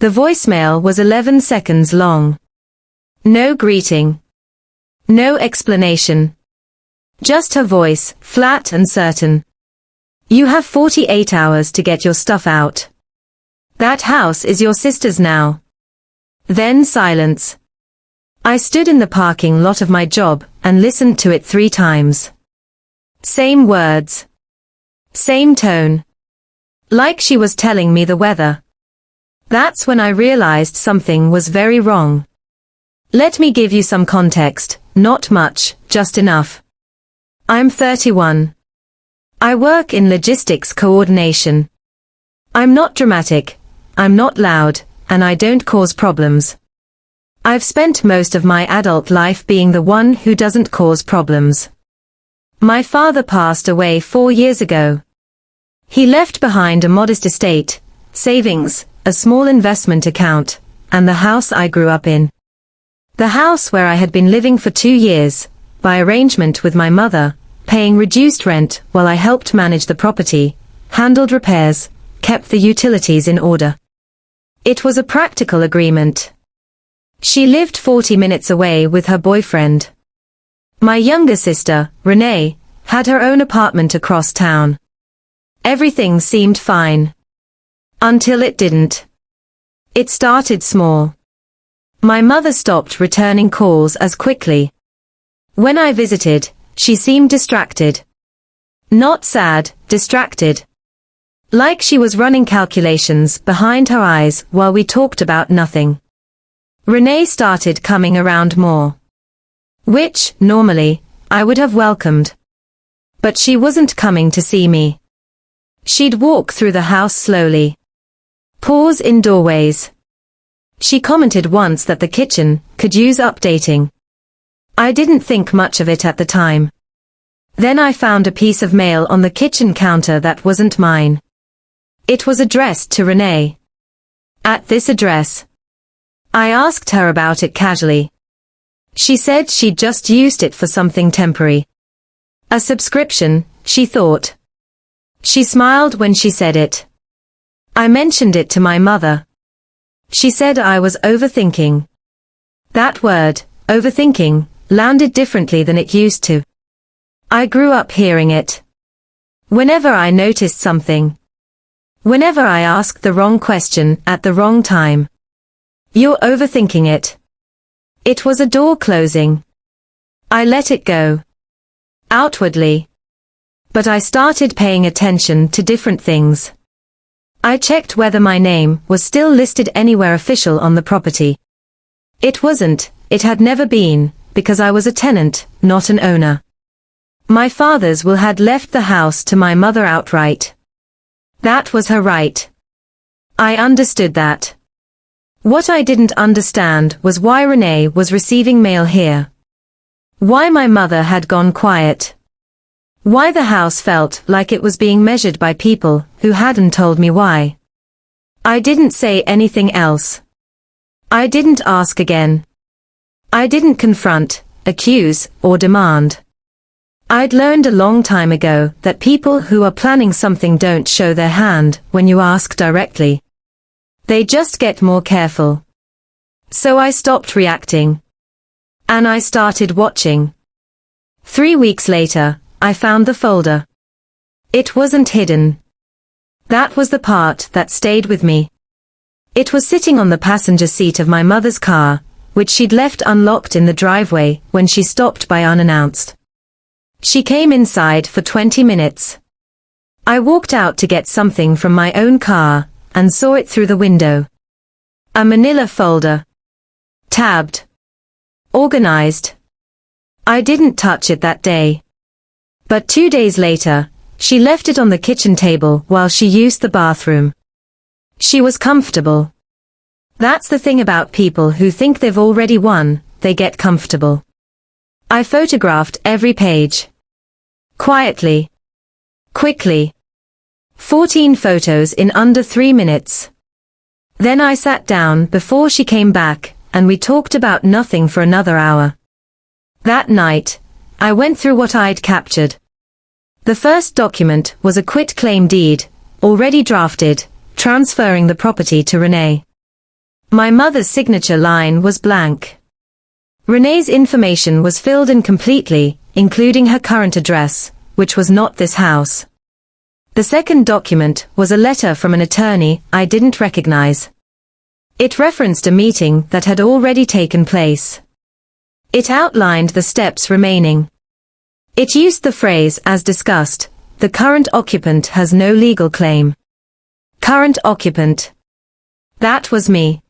The voicemail was 11 seconds long. No greeting. No explanation. Just her voice, flat and certain. You have 48 hours to get your stuff out. That house is your sister's now. Then silence. I stood in the parking lot of my job and listened to it 3 times. Same words. Same tone. Like she was telling me the weather. That's when I realized something was very wrong. Let me give you some context, not much, just enough. I'm 31. I work in logistics coordination. I'm not dramatic, I'm not loud, and I don't cause problems. I've spent most of my adult life being the one who doesn't cause problems. My father passed away 4 years ago. He left behind a modest estate, savings, a small investment account, and the house I grew up in. The house where I had been living for 2 years, by arrangement with my mother, paying reduced rent while I helped manage the property, handled repairs, kept the utilities in order. It was a practical agreement. She lived 40 minutes away with her boyfriend. My younger sister, Renee, had her own apartment across town. Everything seemed fine. Until it didn't. It started small. My mother stopped returning calls as quickly. When I visited, she seemed distracted. Not sad, distracted. Like she was running calculations behind her eyes while we talked about nothing. Renee started coming around more. Which, normally, I would have welcomed. But she wasn't coming to see me. She'd walk through the house slowly. Pause in doorways. She commented once that the kitchen could use updating. I didn't think much of it at the time. Then I found a piece of mail on the kitchen counter that wasn't mine. It was addressed to Renee. At this address. I asked her about it casually. She said she'd just used it for something temporary. A subscription, she thought. She smiled when she said it. I mentioned it to my mother. She said I was overthinking. That word, overthinking, landed differently than it used to. I grew up hearing it. Whenever I noticed something. Whenever I asked the wrong question at the wrong time. You're overthinking it. It was a door closing. I let it go. Outwardly. But I started paying attention to different things. I checked whether my name was still listed anywhere official on the property. It wasn't, it had never been, because I was a tenant, not an owner. My father's will had left the house to my mother outright. That was her right. I understood that. What I didn't understand was why Renee was receiving mail here. Why my mother had gone quiet. Why the house felt like it was being measured by people who hadn't told me why. I didn't say anything else. I didn't ask again. I didn't confront, accuse, or demand. I'd learned a long time ago that people who are planning something don't show their hand when you ask directly. They just get more careful. So I stopped reacting. And I started watching. 3 weeks later, I found the folder. It wasn't hidden. That was the part that stayed with me. It was sitting on the passenger seat of my mother's car, which she'd left unlocked in the driveway when she stopped by unannounced. She came inside for 20 minutes. I walked out to get something from my own car, and saw it through the window. A manila folder. Tabbed. Organized. I didn't touch it that day. But 2 days later, she left it on the kitchen table while she used the bathroom. She was comfortable. That's the thing about people who think they've already won, they get comfortable. I photographed every page. Quietly. Quickly. 14 photos in under 3 minutes. Then I sat down before she came back, and we talked about nothing for another hour. That night, I went through what I'd captured. The first document was a quit-claim deed, already drafted, transferring the property to Renee. My mother's signature line was blank. Renee's information was filled in completely, including her current address, which was not this house. The second document was a letter from an attorney I didn't recognize. It referenced a meeting that had already taken place. It outlined the steps remaining. It used the phrase, as discussed, the current occupant has no legal claim. Current occupant. That was me.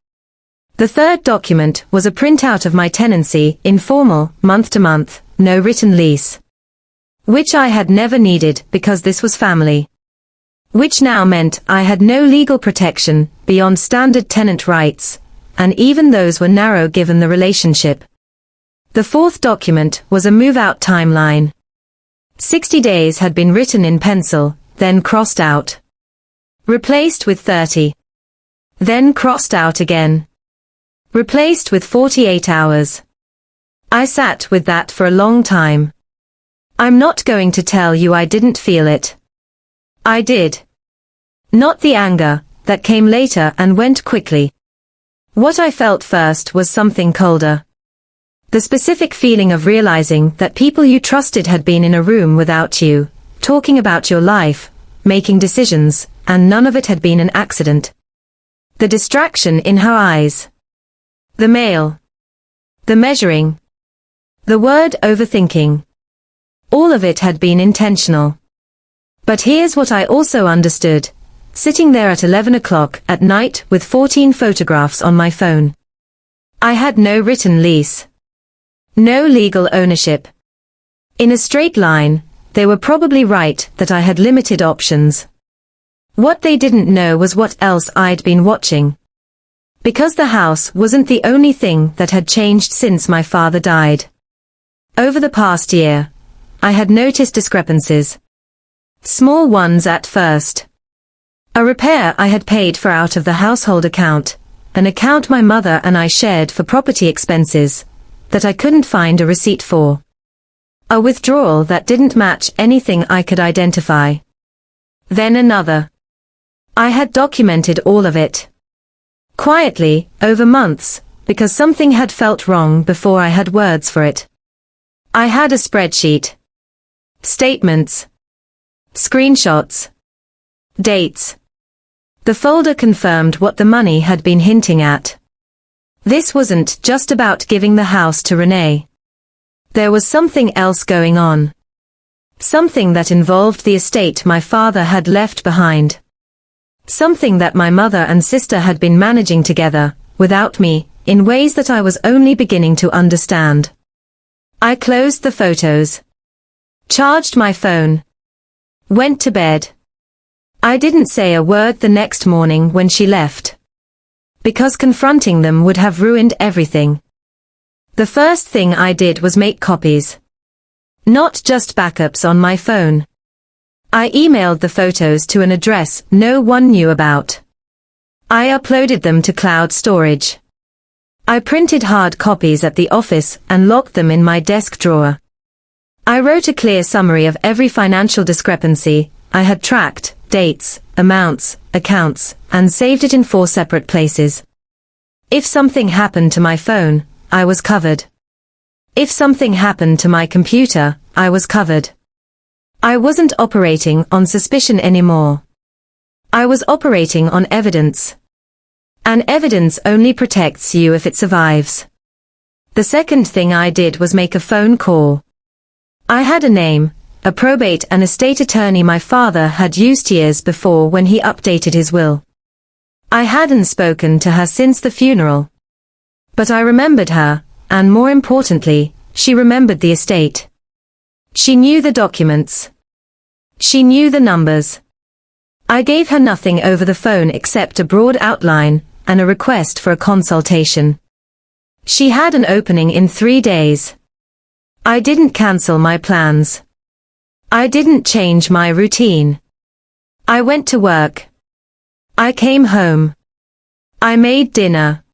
The third document was a printout of my tenancy, informal, month-to-month, no written lease. Which I had never needed because this was family. Which now meant I had no legal protection beyond standard tenant rights, and even those were narrow given the relationship. The fourth document was a move-out timeline. 60 days had been written in pencil, then crossed out. Replaced with 30. Then crossed out again. Replaced with 48 hours. I sat with that for a long time. I'm not going to tell you I didn't feel it. I did. Not the anger, that came later and went quickly. What I felt first was something colder. The specific feeling of realizing that people you trusted had been in a room without you, talking about your life, making decisions, and none of it had been an accident. The distraction in her eyes. The mail. The measuring. The word overthinking. All of it had been intentional. But here's what I also understood, sitting there at 11 o'clock at night with 14 photographs on my phone. I had no written lease. No legal ownership. In a straight line, they were probably right that I had limited options. What they didn't know was what else I'd been watching. Because the house wasn't the only thing that had changed since my father died. Over the past year, I had noticed discrepancies. Small ones at first. A repair I had paid for out of the household account, an account my mother and I shared for property expenses, that I couldn't find a receipt for. A withdrawal that didn't match anything I could identify. Then another. I had documented all of it. Quietly, over months, because something had felt wrong before I had words for it. I had a spreadsheet. Statements. Screenshots. Dates. The folder confirmed what the money had been hinting at. This wasn't just about giving the house to Renee. There was something else going on. Something that involved the estate my father had left behind. Something that my mother and sister had been managing together, without me, in ways that I was only beginning to understand. I closed the photos. Charged my phone. Went to bed. I didn't say a word the next morning when she left. Because confronting them would have ruined everything. The first thing I did was make copies. Not just backups on my phone. I emailed the photos to an address no one knew about. I uploaded them to cloud storage. I printed hard copies at the office and locked them in my desk drawer. I wrote a clear summary of every financial discrepancy I had tracked, dates, amounts, accounts, and saved it in 4 separate places. If something happened to my phone, I was covered. If something happened to my computer, I was covered. I wasn't operating on suspicion anymore. I was operating on evidence. And evidence only protects you if it survives. The second thing I did was make a phone call. I had a name, a probate and estate attorney my father had used years before when he updated his will. I hadn't spoken to her since the funeral. But I remembered her, and more importantly, she remembered the estate. She knew the documents. She knew the numbers. I gave her nothing over the phone except a broad outline and a request for a consultation. She had an opening in 3 days. I didn't cancel my plans. I didn't change my routine. I went to work. I came home. I made dinner.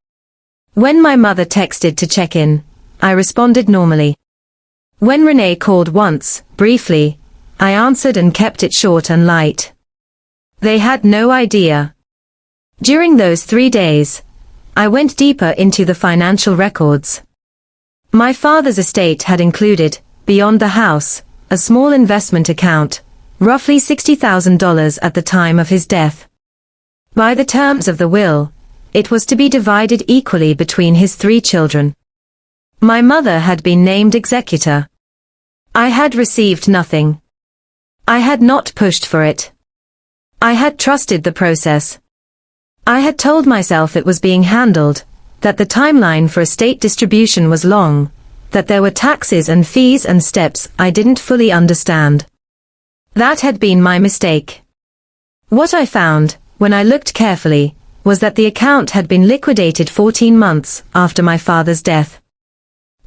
When my mother texted to check in, I responded normally. When Renee called once, briefly, I answered and kept it short and light. They had no idea. During those 3 days, I went deeper into the financial records. My father's estate had included, beyond the house, a small investment account, roughly $60,000 at the time of his death. By the terms of the will, it was to be divided equally between his 3 children. My mother had been named executor. I had received nothing. I had not pushed for it. I had trusted the process. I had told myself it was being handled, that the timeline for estate distribution was long, that there were taxes and fees and steps I didn't fully understand. That had been my mistake. What I found, when I looked carefully, was that the account had been liquidated 14 months after my father's death.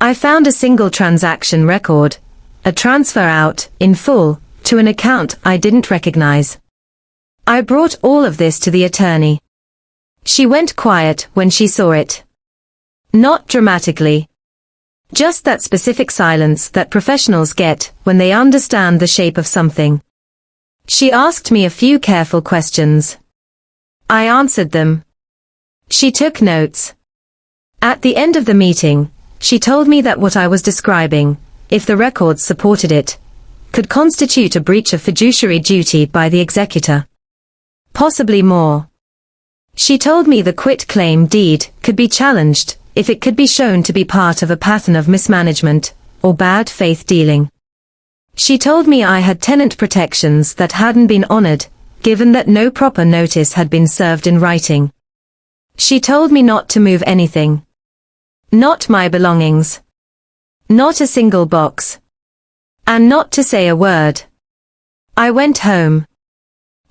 I found a single transaction record, a transfer out, in full, to an account I didn't recognize. I brought all of this to the attorney. She went quiet when she saw it. Not dramatically. Just that specific silence that professionals get when they understand the shape of something. She asked me a few careful questions. I answered them. She took notes. At the end of the meeting, she told me that what I was describing, if the records supported it, could constitute a breach of fiduciary duty by the executor. Possibly more. She told me the quit-claim deed could be challenged if it could be shown to be part of a pattern of mismanagement or bad faith dealing. She told me I had tenant protections that hadn't been honored, given that no proper notice had been served in writing. She told me not to move anything. Not my belongings. Not a single box. And not to say a word. I went home.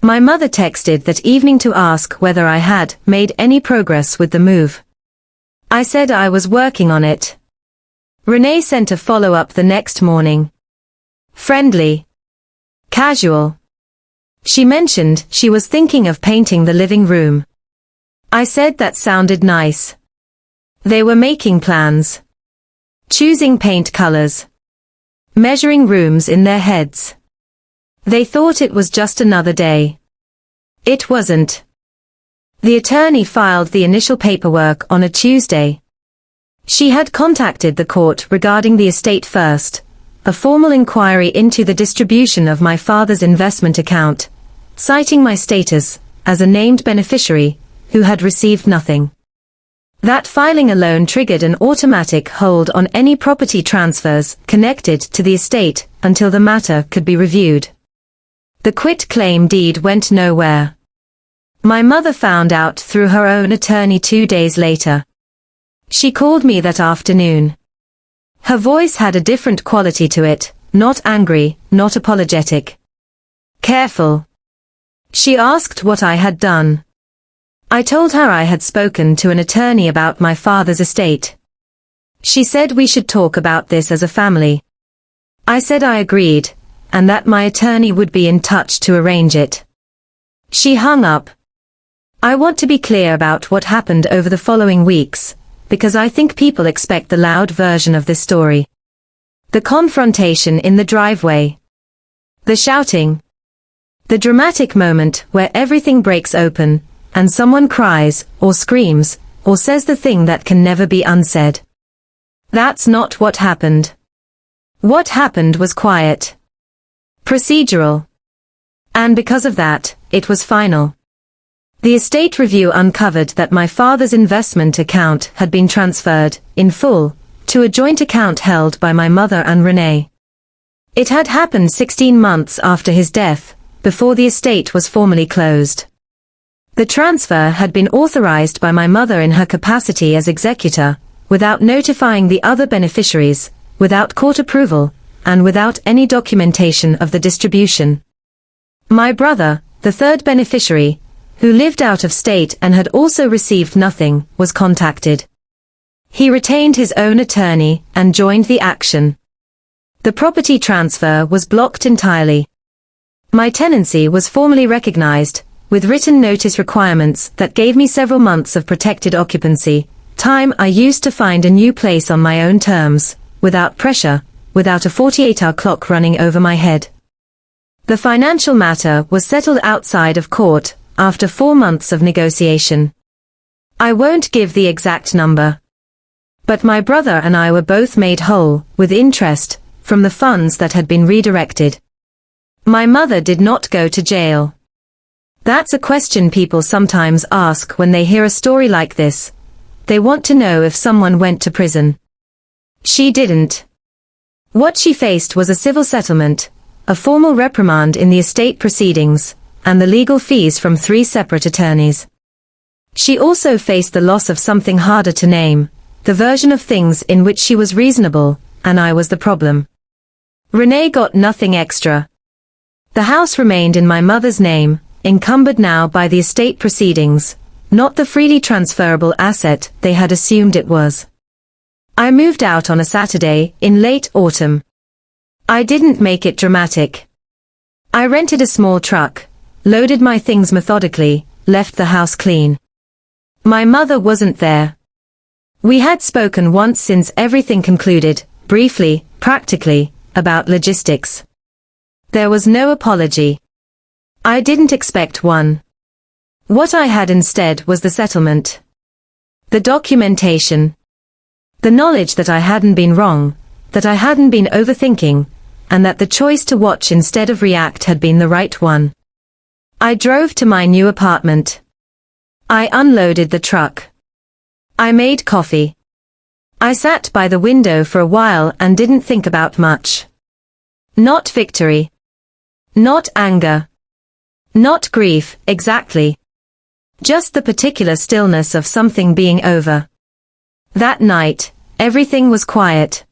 My mother texted that evening to ask whether I had made any progress with the move. I said I was working on it. Renee sent a follow-up the next morning. Friendly. Casual. She mentioned she was thinking of painting the living room. I said that sounded nice. They were making plans. Choosing paint colors. Measuring rooms in their heads. They thought it was just another day. It wasn't. The attorney filed the initial paperwork on a Tuesday. She had contacted the court regarding the estate first, a formal inquiry into the distribution of my father's investment account, citing my status as a named beneficiary who had received nothing. That filing alone triggered an automatic hold on any property transfers connected to the estate until the matter could be reviewed. The quit-claim deed went nowhere. My mother found out through her own attorney 2 days later. She called me that afternoon. Her voice had a different quality to it, not angry, not apologetic. Careful. She asked what I had done. I told her I had spoken to an attorney about my father's estate. She said we should talk about this as a family. I said I agreed, and that my attorney would be in touch to arrange it. She hung up. I want to be clear about what happened over the following weeks, because I think people expect the loud version of this story. The confrontation in the driveway. The shouting. The dramatic moment where everything breaks open, and someone cries, or screams, or says the thing that can never be unsaid. That's not what happened. What happened was quiet. Procedural. And because of that, it was final. The estate review uncovered that my father's investment account had been transferred, in full, to a joint account held by my mother and Renee. It had happened 16 months after his death, before the estate was formally closed. The transfer had been authorized by my mother in her capacity as executor, without notifying the other beneficiaries, without court approval, and without any documentation of the distribution. My brother, the third beneficiary, who lived out of state and had also received nothing, was contacted. He retained his own attorney and joined the action. The property transfer was blocked entirely. My tenancy was formally recognized, with written notice requirements that gave me several months of protected occupancy, time I used to find a new place on my own terms, without pressure, without a 48-hour clock running over my head. The financial matter was settled outside of court, after 4 months of negotiation. I won't give the exact number. But my brother and I were both made whole, with interest, from the funds that had been redirected. My mother did not go to jail. That's a question people sometimes ask when they hear a story like this. They want to know if someone went to prison. She didn't. What she faced was a civil settlement, a formal reprimand in the estate proceedings, and the legal fees from 3 separate attorneys. She also faced the loss of something harder to name, the version of things in which she was reasonable, and I was the problem. Renee got nothing extra. The house remained in my mother's name, encumbered now by the estate proceedings, not the freely transferable asset they had assumed it was. I moved out on a Saturday, in late autumn. I didn't make it dramatic. I rented a small truck, loaded my things methodically, left the house clean. My mother wasn't there. We had spoken once since everything concluded, briefly, practically, about logistics. There was no apology. I didn't expect one. What I had instead was the settlement. The documentation. The knowledge that I hadn't been wrong, that I hadn't been overthinking, and that the choice to watch instead of react had been the right one. I drove to my new apartment. I unloaded the truck. I made coffee. I sat by the window for a while and didn't think about much. Not victory. Not anger. Not grief, exactly. Just the particular stillness of something being over. That night, everything was quiet.